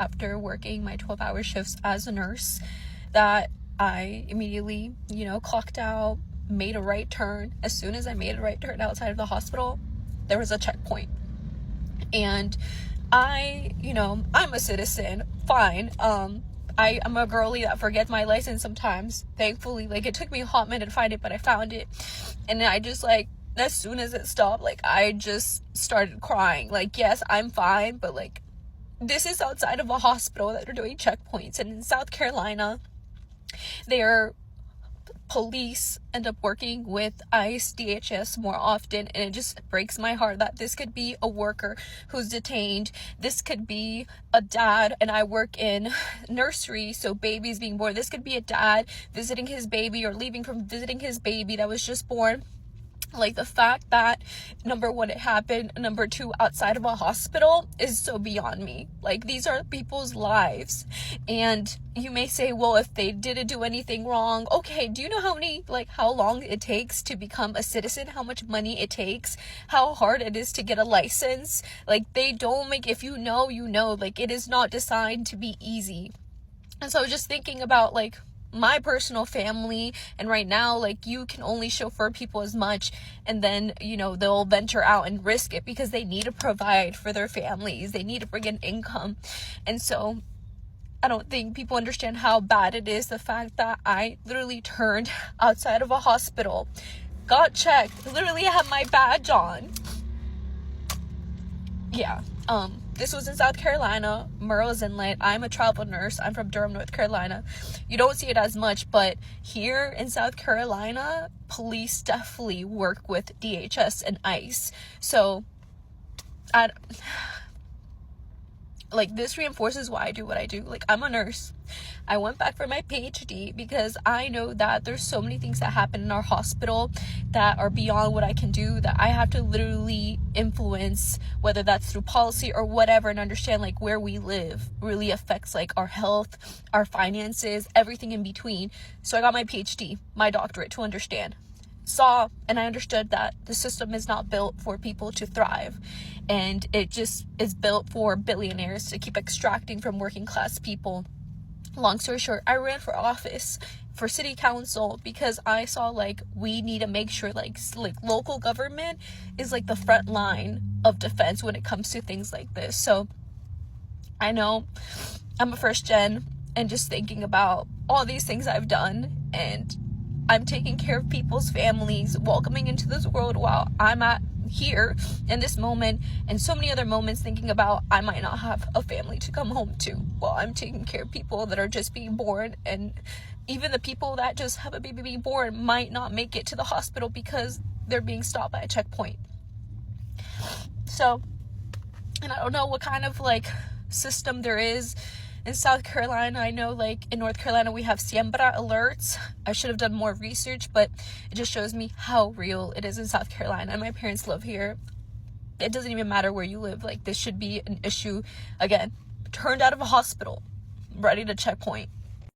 after working my 12-hour shifts as a nurse that I immediately, clocked out, made a right turn. As soon as I made a right turn outside of the hospital, there was a checkpoint. And I'm a citizen, fine. I'm a girly that forgets my license sometimes. Thankfully, it took me a hot minute to find it, but I found it. And I just, as soon as it stopped, I just started crying. Yes, I'm fine, but, this is outside of a hospital that are doing checkpoints. And in South Carolina, their police end up working with ICE, DHS more often, and it just breaks my heart that this could be a worker who's detained. This could be a dad, and I work in nursery, so babies being born. This could be a dad visiting his baby or leaving from visiting his baby that was just born. The fact that, number one, it happened, number two, outside of a hospital is so beyond me. These are people's lives. And you may say, well, if they didn't do anything wrong, okay, do you know how long it takes to become a citizen? How much money it takes? How hard it is to get a license? They don't if you know, it is not designed to be easy. And so I was just thinking about, my personal family, and right now you can only chauffeur people as much, and then they'll venture out and risk it because they need to provide for their families, they need to bring in income. And so I don't think people understand how bad it is, the fact that I literally turned outside of a hospital, got checked, literally had my badge on. This was in South Carolina, Murrells Inlet. I'm a travel nurse. I'm from Durham, North Carolina. You don't see it as much, but here in South Carolina, police definitely work with DHS and ICE. So, this reinforces why I do what I do. I'm a nurse. I went back for my PhD because I know that there's so many things that happen in our hospital that are beyond what I can do, that I have to literally influence, whether that's through policy or whatever, and understand where we live really affects our health, our finances, everything in between. So I got my PhD, my doctorate, to understand. And I understood that the system is not built for people to thrive, and it just is built for billionaires to keep extracting from working class people. Long story short, I ran for office, for city council, because I saw we need to make sure local government is the front line of defense when it comes to things like this. So I know I'm a first gen, and just thinking about all these things I've done, and I'm taking care of people's families, welcoming into this world while I'm at here in this moment, and so many other moments thinking about I might not have a family to come home to while I'm taking care of people that are just being born, and even the people that just have a baby being born might not make it to the hospital because they're being stopped by a checkpoint. So, and I don't know what kind of system there is in South Carolina. I know in North Carolina we have Siembra alerts. I should have done more research, but it just shows me how real it is in South Carolina. And my parents live here. It doesn't even matter where you live. This should be an issue. Again, turned out of a hospital, ready to checkpoint.